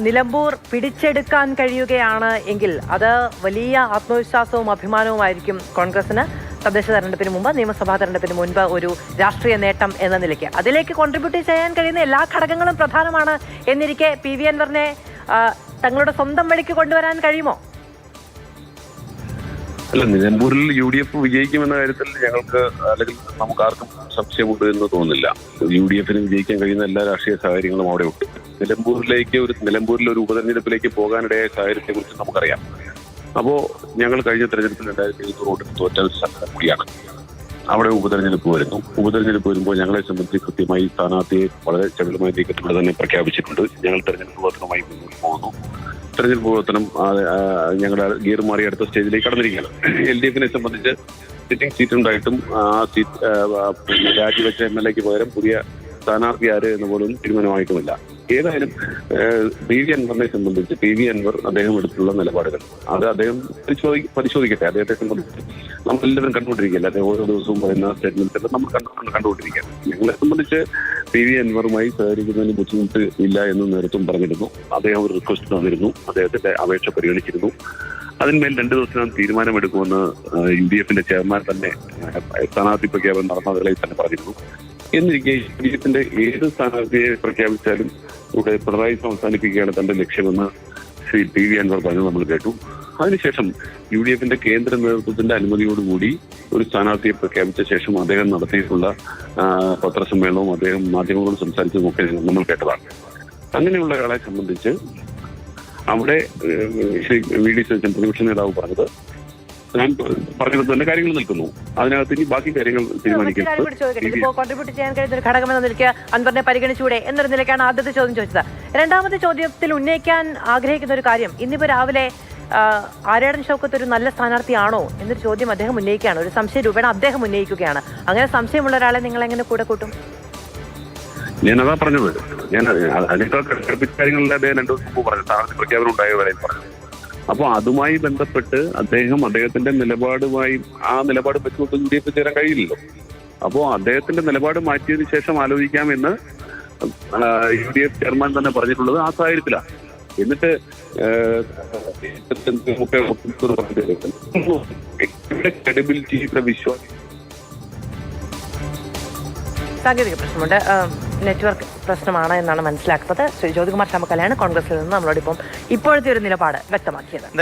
നിലമ്പൂർ പിടിച്ചെടുക്കാൻ കഴിയുകയാണ് എങ്കിൽ അത് വലിയ ആത്മവിശ്വാസവും അഭിമാനവുമായിരിക്കും കോൺഗ്രസിന് തദ്ദേശ തെരഞ്ഞെടുപ്പിന് മുമ്പ്, നിയമസഭാ തെരഞ്ഞെടുപ്പിന് മുൻപ് ഒരു രാഷ്ട്രീയ നേട്ടം എന്ന നിലയ്ക്ക്. അതിലേക്ക് കോൺട്രിബ്യൂട്ട് ചെയ്യാൻ കഴിയുന്ന എല്ലാ ഘടകങ്ങളും പ്രധാനമാണ് എന്നിരിക്കെ PV അൻവറിനെ തങ്ങളുടെ സ്വന്തം വഴിക്ക് കൊണ്ടുവരാൻ കഴിയുമോ? അല്ല, നിലമ്പൂരിൽ UDF വിജയിക്കുമെന്ന കാര്യത്തിൽ ഞങ്ങൾക്ക് അല്ലെങ്കിൽ നമുക്ക് ആർക്കും സംശയമുണ്ട് എന്ന് തോന്നുന്നില്ല. UDFന് വിജയിക്കാൻ കഴിയുന്ന എല്ലാ രാഷ്ട്രീയ സാഹചര്യങ്ങളും അവിടെ ഉണ്ട്. നിലമ്പൂരിൽ ഒരു ഉപതെരഞ്ഞെടുപ്പിലേക്ക് പോകാനിടയായ സാഹചര്യത്തെ കുറിച്ച് നമുക്കറിയാം. അപ്പോ ഞങ്ങൾ കഴിഞ്ഞ തെരഞ്ഞെടുപ്പിൽ 2700 വോട്ടിന് തോറ്റ ഒരു സ്ഥലം കൂടിയാണ്. അവിടെ ഉപതെരഞ്ഞെടുപ്പ് വരുന്നു. ഉപതെരഞ്ഞെടുപ്പ് വരുമ്പോൾ ഞങ്ങളെ സംബന്ധിച്ച് കൃത്യമായി സ്ഥാനാർത്ഥിയെ വളരെ ചടുലമായ നീക്കത്തിലൂടെ തന്നെ പ്രഖ്യാപിച്ചിട്ടുണ്ട്. ഞങ്ങൾ തെരഞ്ഞെടുപ്പ് പ്രവർത്തനവുമായി മുന്നോട്ട് പോകുന്നു. തെരഞ്ഞെടുപ്പ് പ്രവർത്തനം ഞങ്ങളുടെ ഗിയർ മാറി അടുത്ത സ്റ്റേജിലേക്ക് കടന്നിരിക്കുകയാണ്. LDFനെ സംബന്ധിച്ച് സിറ്റിംഗ് സീറ്റ് ഉണ്ടായിട്ടും ആ സീറ്റ് രാജിവെച്ച MLAക്ക് പകരം പുതിയ സ്ഥാനാർത്ഥി ആര് എന്ന് പോലും തീരുമാനമായിട്ടുമില്ല. ഏതായാലും PV അൻവറിനെ സംബന്ധിച്ച് PV അൻവർ അദ്ദേഹം എടുത്തുള്ള നിലപാടുകൾ അത് അദ്ദേഹം പരിശോധിക്കട്ടെ. അദ്ദേഹത്തെ സംബന്ധിച്ച് നമ്മളെല്ലാവരും കണ്ടുകൊണ്ടിരിക്കുകയല്ല. അദ്ദേഹം ഓരോ ദിവസവും പറയുന്ന സ്റ്റേറ്റ്മെന്റ്സ് നമ്മൾ കണ്ടുകൊണ്ടിരിക്കുകയാണ്. ഞങ്ങളെ സംബന്ധിച്ച് PV അൻവറുമായി സഹകരിക്കുന്നതിന് ബുദ്ധിമുട്ട് ഇല്ല എന്ന് നേതൃത്വം പറഞ്ഞിരുന്നു. അദ്ദേഹം ഒരു റിക്വസ്റ്റ് തന്നിരുന്നു. അദ്ദേഹത്തിന്റെ അപേക്ഷ പരിഗണിച്ചിരുന്നു. അതിന്മേൽ 2 ദിവസത്തിനകം തീരുമാനമെടുക്കുമെന്ന് UDFന്റെ ചെയർമാൻ തന്നെ സ്ഥാനാർത്ഥി പ്രഖ്യാപനം നടന്ന വേളയിൽ തന്നെ പറഞ്ഞിരുന്നു. എന്നിരിക്കെ UDFന്റെ ഏത് സ്ഥാനാർത്ഥിയെ പ്രഖ്യാപിച്ചാലും ഇവിടെ പിണറായി അവസാനിപ്പിക്കുകയാണ് തന്റെ ലക്ഷ്യമെന്ന് ശ്രീ PV അൻവർ പറഞ്ഞു നമ്മൾ കേട്ടു. അതിനുശേഷം UDFന്റെ കേന്ദ്ര നേതൃത്വത്തിന്റെ അനുമതിയോടുകൂടി ഒരു സ്ഥാനാർത്ഥിയെ പ്രഖ്യാപിച്ച ശേഷം അദ്ദേഹം നടത്തിയിട്ടുള്ള പത്രസമ്മേളനവും അദ്ദേഹം മാധ്യമങ്ങളോട് സംസാരിച്ചതും ഒക്കെ നമ്മൾ കേട്ടതാണ്. അങ്ങനെയുള്ള ഒരാളെ സംബന്ധിച്ച് അവിടെ ശ്രീ VD സതീശൻ പ്രതിപക്ഷ നേതാവ് പറഞ്ഞത് ഞാൻ പറഞ്ഞത് തന്നെ കാര്യങ്ങൾ നിൽക്കുന്നു. അതിനകത്ത് ഇനി ബാക്കി കാര്യങ്ങൾ കോൺട്രിബ്യൂട്ട് ചെയ്യാൻ കഴിയുന്ന ഒരു ഘടകം എന്ന നിലയ്ക്ക് അൻവറിനെ പരിഗണിച്ചൂടെ എന്നൊരു നിലയ്ക്കാണ് ആദ്യത്തെ ചോദ്യം ചോദിച്ചത്. രണ്ടാമത്തെ ചോദ്യത്തിൽ ഉന്നയിക്കാൻ ആഗ്രഹിക്കുന്ന ഒരു കാര്യം, ഇന്നിപ്പോ രാവിലെ ആര്യാടൻ ഷൗക്കത്ത് ഒരു നല്ല സ്ഥാനാർത്ഥിയാണോ എന്നൊരു ചോദ്യം അദ്ദേഹം ഉന്നയിക്കുകയാണ്. ഒരു സംശയ രൂപേണ അദ്ദേഹം ഉന്നയിക്കുകയാണ്. അങ്ങനെ സംശയമുള്ള ഒരാളെ നിങ്ങൾ എങ്ങനെ കൂടെ കൂട്ടും? ഞാനതാ പറഞ്ഞത്. ഞാൻ അതിനേക്കാൾ കാര്യങ്ങളിലെ അദ്ദേഹം 2 ദിവസം മുമ്പ് പറഞ്ഞു, സ്ഥാനാർത്ഥി പ്രഖ്യാപനം ഉണ്ടായ വേളയിൽ പറഞ്ഞു. അപ്പോൾ അതുമായി ബന്ധപ്പെട്ട് അദ്ദേഹത്തിന്റെ നിലപാടുമായി ആ നിലപാട് വെച്ചുകൊണ്ട് UDF ചേരാൻ കഴിയില്ലല്ലോ. അപ്പോൾ അദ്ദേഹത്തിന്റെ നിലപാട് മാറ്റിയതിനു ശേഷം ആലോചിക്കാമെന്ന് UDF ചെയർമാൻ തന്നെ പറഞ്ഞിട്ടുള്ളത് ആ സാഹചര്യത്തിലാണ്. എന്നിട്ട് ക്രെഡിബിലിറ്റി, വിശ്വാസം. സാങ്കേതിക പ്രശ്നമുണ്ട്, നെറ്റ്വർക്ക് പ്രശ്നമാണ് എന്നാണ് മനസ്സിലാക്കുന്നത്. ശ്രീ ജ്യോതികുമാർ ചാമക്കാലയാണ് കോൺഗ്രസിൽ നിന്ന് നമ്മളോടിപ്പം ഇപ്പോഴത്തെ ഒരു നിലപാട് വ്യക്തമാക്കിയത്.